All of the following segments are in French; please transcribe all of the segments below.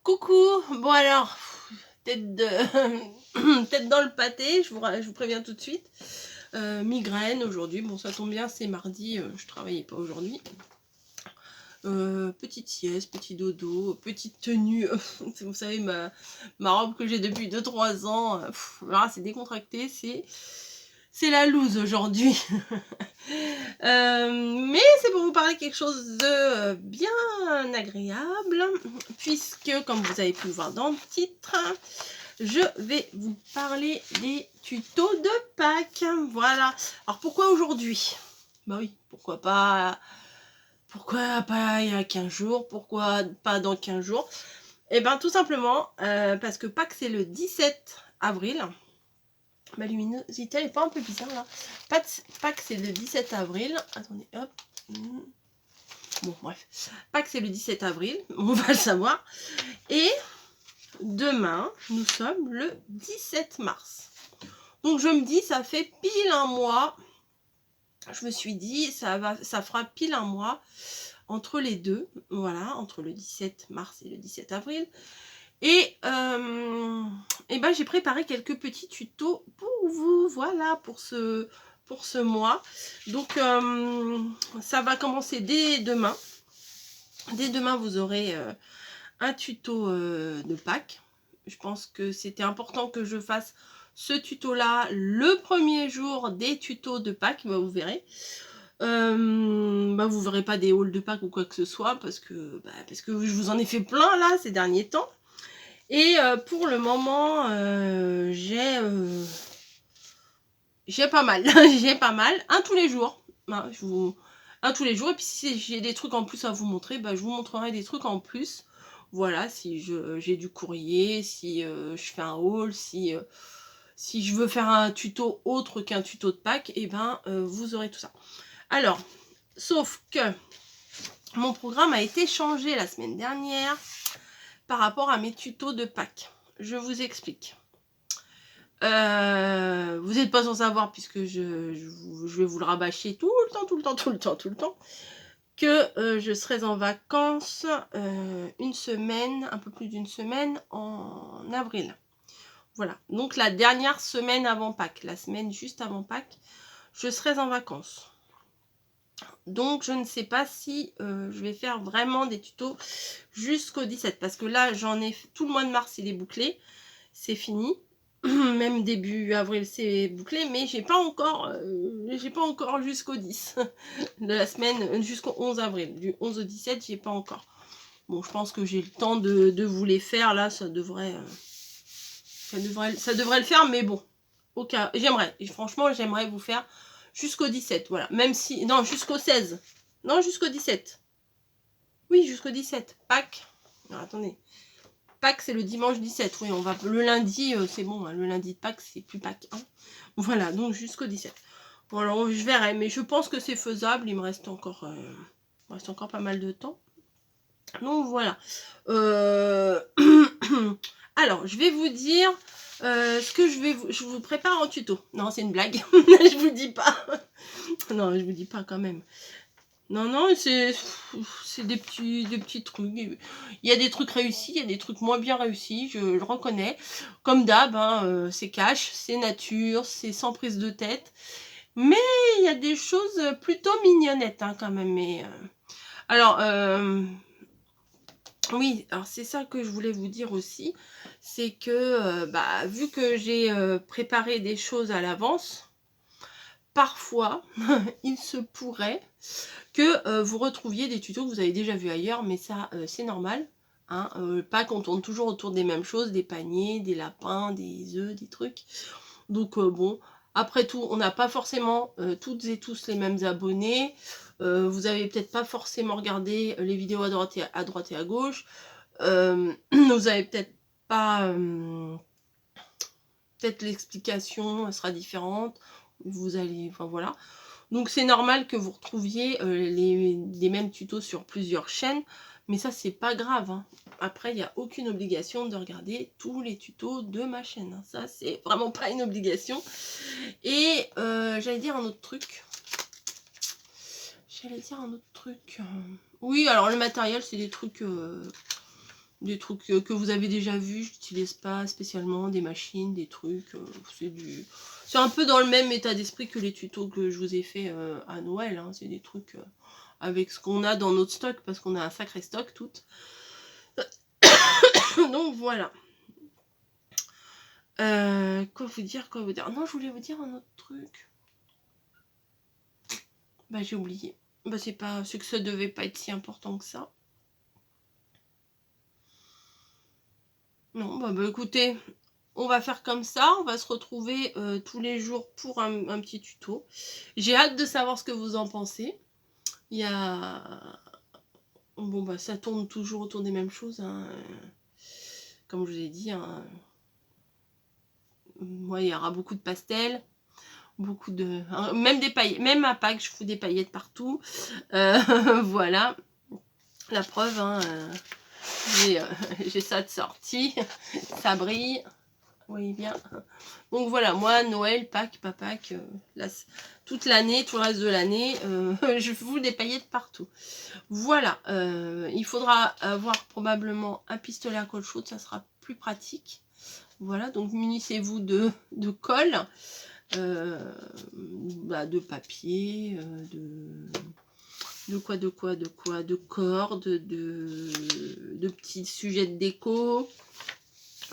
Coucou, bon alors, tête, tête dans le pâté, je vous préviens tout de suite. Migraine aujourd'hui, bon ça tombe bien, c'est mardi, je travaillais pas aujourd'hui. Petite sieste, petit dodo, petite tenue, vous savez ma robe que j'ai depuis 2-3 ans, voilà, c'est décontracté, c'est la loose aujourd'hui. Mais c'est pour vous parler quelque chose de bien agréable, puisque comme vous avez pu le voir dans le titre, je vais vous parler des tutos de Pâques. Voilà. Alors pourquoi aujourd'hui? Bah oui, pourquoi pas il y a 15 jours, pourquoi pas dans 15 jours? Et bien tout simplement parce que Pâques c'est le 17 avril. Ma luminosité elle est pas un peu bizarre là. Pâques c'est le 17 avril. Attendez, hop. Bon bref. Pâques c'est le 17 avril, on va le savoir. Et demain, nous sommes le 17 mars. Donc je me dis, ça fait pile un mois. Je me suis dit, ça fera pile un mois entre les deux. Voilà, entre le 17 mars et le 17 avril. Et ben j'ai préparé quelques petits tutos pour vous, voilà, pour ce mois. Donc ça va commencer dès demain. Dès demain, vous aurez un tuto de Pâques. Je pense que c'était important que je fasse ce tuto là le premier jour des tutos de Pâques, bah, vous verrez. Vous verrez pas des hauls de Pâques ou quoi que ce soit parce que je vous en ai fait plein là ces derniers temps. Et pour le moment, j'ai pas mal. J'ai pas mal. Un tous les jours. Hein, un tous les jours. Et puis si j'ai des trucs en plus à vous montrer, je vous montrerai des trucs en plus. Voilà, si j'ai du courrier, si je fais un haul, si je veux faire un tuto autre qu'un tuto de Pâques, et vous aurez tout ça. Alors, sauf que mon programme a été changé la semaine dernière par rapport à mes tutos de Pâques. Je vous explique. Vous n'êtes pas sans savoir, puisque je vais vous le rabâcher tout le temps, que je serai en vacances une semaine, un peu plus d'une semaine en avril. Voilà, donc la dernière semaine avant Pâques, la semaine juste avant Pâques, je serai en vacances. Donc je ne sais pas si je vais faire vraiment des tutos jusqu'au 17, parce que là j'en ai tout le mois de mars, il est bouclé, c'est fini. Même début avril c'est bouclé, mais j'ai pas encore jusqu'au 10 de la semaine, jusqu'au 11 avril, du 11 au 17 j'ai pas encore. Bon, je pense que j'ai le temps de vous les faire là, ça devrait le faire, mais bon, au cas, franchement j'aimerais vous faire jusqu'au 17, voilà, même si, non, jusqu'au 16, non, jusqu'au 17, oui, jusqu'au 17, Pâques, alors, attendez, Pâques c'est le dimanche 17, oui, on va, le lundi, c'est bon, hein, le lundi de Pâques c'est plus Pâques, hein. Voilà, donc jusqu'au 17, bon alors je verrai, mais je pense que c'est faisable, il me reste encore pas mal de temps, donc voilà. Alors je vais vous dire ce que je vous prépare en tuto. Non, c'est une blague. Je vous dis pas. Non, je vous dis pas quand même. Non, c'est des petits trucs. Il y a des trucs réussis, il y a des trucs moins bien réussis, je le reconnais. Comme d'hab, hein, c'est cash, c'est nature, c'est sans prise de tête. Mais il y a des choses plutôt mignonnettes, hein, quand même. Mais, alors, oui, alors c'est ça que je voulais vous dire aussi, c'est que vu que j'ai préparé des choses à l'avance, parfois il se pourrait que vous retrouviez des tutos que vous avez déjà vus ailleurs, mais ça c'est normal, hein, pas qu'on tourne toujours autour des mêmes choses, des paniers, des lapins, des œufs, des trucs. Donc bon, après tout, on n'a pas forcément toutes et tous les mêmes abonnés. Vous avez peut-être pas forcément regardé les vidéos à droite et à gauche. Vous avez peut-être pas... peut-être l'explication sera différente. Vous allez... Enfin voilà. Donc c'est normal que vous retrouviez les mêmes tutos sur plusieurs chaînes. Mais ça, c'est pas grave, hein. Après, il n'y a aucune obligation de regarder tous les tutos de ma chaîne, hein. Ça, c'est vraiment pas une obligation. Et j'allais dire un autre truc. Oui, alors le matériel, c'est des trucs Des trucs que vous avez déjà vus, je n'utilise pas spécialement des machines, des trucs, c'est un peu dans le même état d'esprit que les tutos que je vous ai fait à Noël, hein. C'est des trucs avec ce qu'on a dans notre stock, parce qu'on a un sacré stock toutes. Donc voilà. Quoi vous dire, non, je voulais vous dire un autre truc. Bah j'ai oublié. Bah c'est que ça devait pas être si important que ça. Non, bah écoutez, on va faire comme ça, on va se retrouver tous les jours pour un petit tuto. J'ai hâte de savoir ce que vous en pensez. Il y a... Bon bah ça tourne toujours autour des mêmes choses, hein. Comme je vous ai dit, hein. Moi il y aura beaucoup de pastels, beaucoup de... Même des paillettes, même à Pâques je fous des paillettes partout. Voilà, la preuve, hein, j'ai ça de sortie, ça brille. Oui, bien. Donc voilà, moi, Noël, Pâques, pas Pâques, toute l'année, tout le reste de l'année, je fous des paillettes partout. Voilà, il faudra avoir probablement un pistolet à colle chaude, ça sera plus pratique. Voilà, donc munissez-vous de colle, de papier, de cordes, de petits sujets de déco,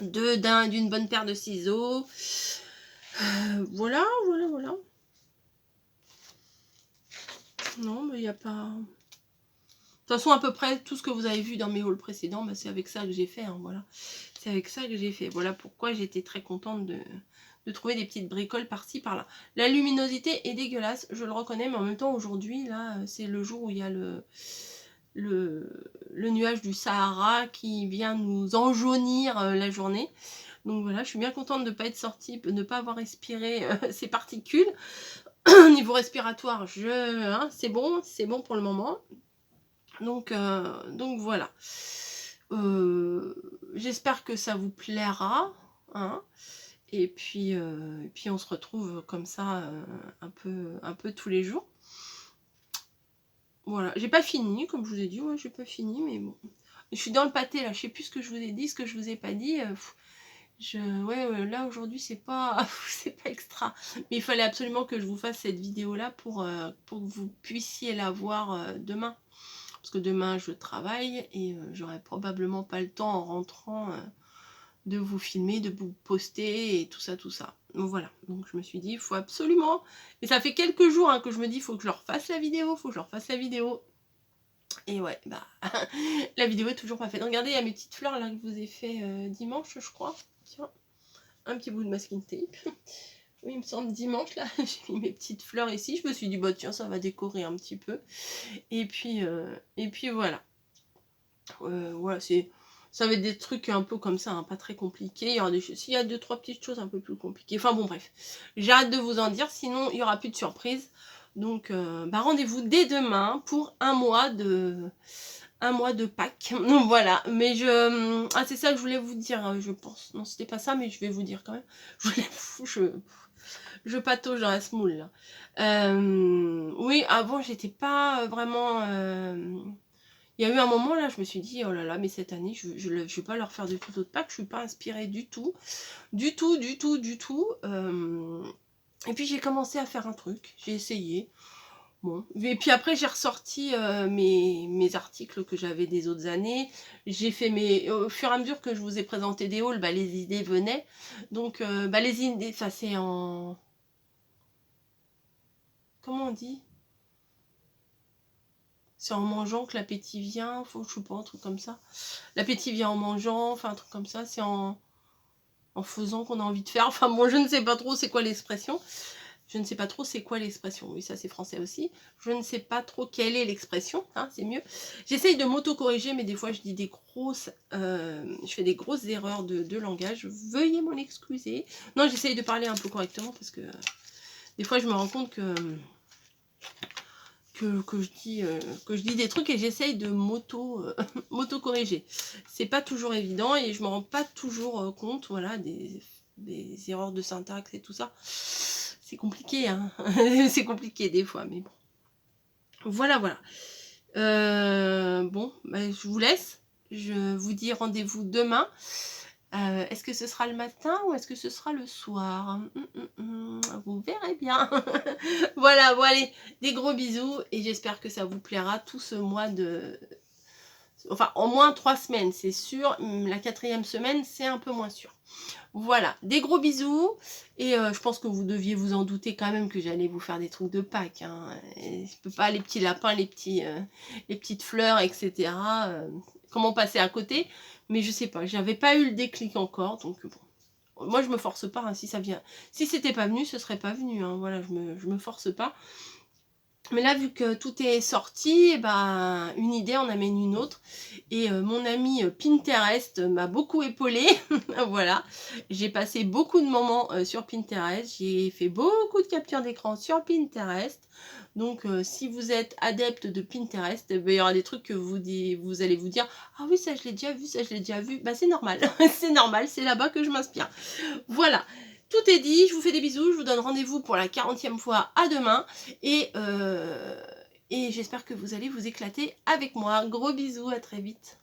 d'une bonne paire de ciseaux. Voilà. Non, mais il n'y a pas... De toute façon, à peu près tout ce que vous avez vu dans mes hauls précédents, bah, c'est avec ça que j'ai fait, hein, voilà. C'est avec ça que j'ai fait. Voilà pourquoi j'étais très contente de trouver des petites bricoles par-ci, par-là. La luminosité est dégueulasse, je le reconnais, mais en même temps, aujourd'hui, là, c'est le jour où il y a le nuage du Sahara qui vient nous enjaunir la journée. Donc voilà, je suis bien contente de ne pas être sortie, de ne pas avoir respiré ces particules. Niveau respiratoire, c'est bon pour le moment. Donc voilà. J'espère que ça vous plaira, hein. Et puis on se retrouve comme ça un peu tous les jours. Voilà, j'ai pas fini, comme je vous ai dit, ouais, j'ai pas fini, mais bon. Je suis dans le pâté là, je sais plus ce que je vous ai dit, ce que je vous ai pas dit. Ouais, là aujourd'hui c'est pas c'est pas extra, mais il fallait absolument que je vous fasse cette vidéo là pour que vous puissiez la voir demain, parce que demain je travaille et j'aurai probablement pas le temps en rentrant de vous filmer, de vous poster et tout ça. Donc voilà, donc je me suis dit il faut absolument, et ça fait quelques jours hein, que je me dis il faut que je leur fasse la vidéo, et ouais, bah la vidéo est toujours pas faite. Regardez, il y a mes petites fleurs là que je vous ai fait dimanche, je crois. Tiens, un petit bout de masking tape. Oui, il me semble dimanche là, j'ai mis mes petites fleurs ici. Je me suis dit bah tiens, ça va décorer un petit peu. Et puis voilà. Voilà, ça va être des trucs un peu comme ça, hein, pas très compliqués. S'il y a 2-3 petites choses un peu plus compliquées. Enfin bon, bref. J'arrête de vous en dire, sinon il n'y aura plus de surprise. Donc rendez-vous dès demain pour un mois de Pâques. Donc voilà, mais c'est ça que je voulais vous dire, je pense. Non, c'était pas ça, mais je vais vous dire quand même. Je patauge dans la semoule là. Oui, avant j'étais pas vraiment... Il y a eu un moment là, je me suis dit, oh là là, mais cette année, je vais pas leur faire de tuto de Pâques, je suis pas inspirée du tout. Du tout. Et puis j'ai commencé à faire un truc, j'ai essayé. Bon. Et puis après, j'ai ressorti mes articles que j'avais des autres années. J'ai fait au fur et à mesure que je vous ai présenté des hauls, bah, les idées venaient. Donc, les idées, ça c'est en... Comment on dit? C'est en mangeant que l'appétit vient, je sais pas, un truc comme ça. L'appétit vient en mangeant, enfin un truc comme ça, c'est en faisant qu'on a envie de faire. Enfin bon, je ne sais pas trop c'est quoi l'expression. Oui, ça c'est français aussi. Je ne sais pas trop quelle est l'expression, hein, c'est mieux. J'essaye de m'auto-corriger, mais des fois je dis je fais des grosses erreurs de langage. Veuillez m'en excuser. Non, j'essaye de parler un peu correctement parce que des fois je me rends compte que je dis des trucs et j'essaye de m'auto-corriger. C'est pas toujours évident et je me rends pas toujours compte, voilà, des erreurs de syntaxe et tout ça. C'est compliqué, hein. C'est compliqué des fois, mais bon. Voilà. Bon, bah, je vous laisse. Je vous dis rendez-vous demain. Est-ce que ce sera le matin ou est-ce que ce sera le soir? Vous verrez bien. Voilà, bon allez, des gros bisous et j'espère que ça vous plaira tout ce mois de... Enfin, au moins 3 semaines, c'est sûr. La 4e semaine, c'est un peu moins sûr. Voilà, des gros bisous. Et je pense que vous deviez vous en douter quand même que j'allais vous faire des trucs de Pâques. Hein. Et je peux pas, les petits lapins, les petites fleurs, etc. Comment passer à côté? Mais je sais pas, j'avais pas eu le déclic encore. Donc bon, moi je me force pas. Hein, si ça vient, si c'était pas venu, ce serait pas venu. Hein, voilà, je me force pas. Mais là, vu que tout est sorti, ben, une idée en amène une autre. Et mon ami Pinterest m'a beaucoup épaulée. Voilà, j'ai passé beaucoup de moments sur Pinterest. J'ai fait beaucoup de captures d'écran sur Pinterest. Donc, si vous êtes adepte de Pinterest, ben, il y aura des trucs que vous allez vous dire « Ah oui, ça je l'ai déjà vu, ça je l'ai déjà vu. » Ben, c'est normal, c'est normal, c'est là-bas que je m'inspire. Voilà. Tout est dit, je vous fais des bisous, je vous donne rendez-vous pour la 40e fois à demain et j'espère que vous allez vous éclater avec moi. Gros bisous, à très vite.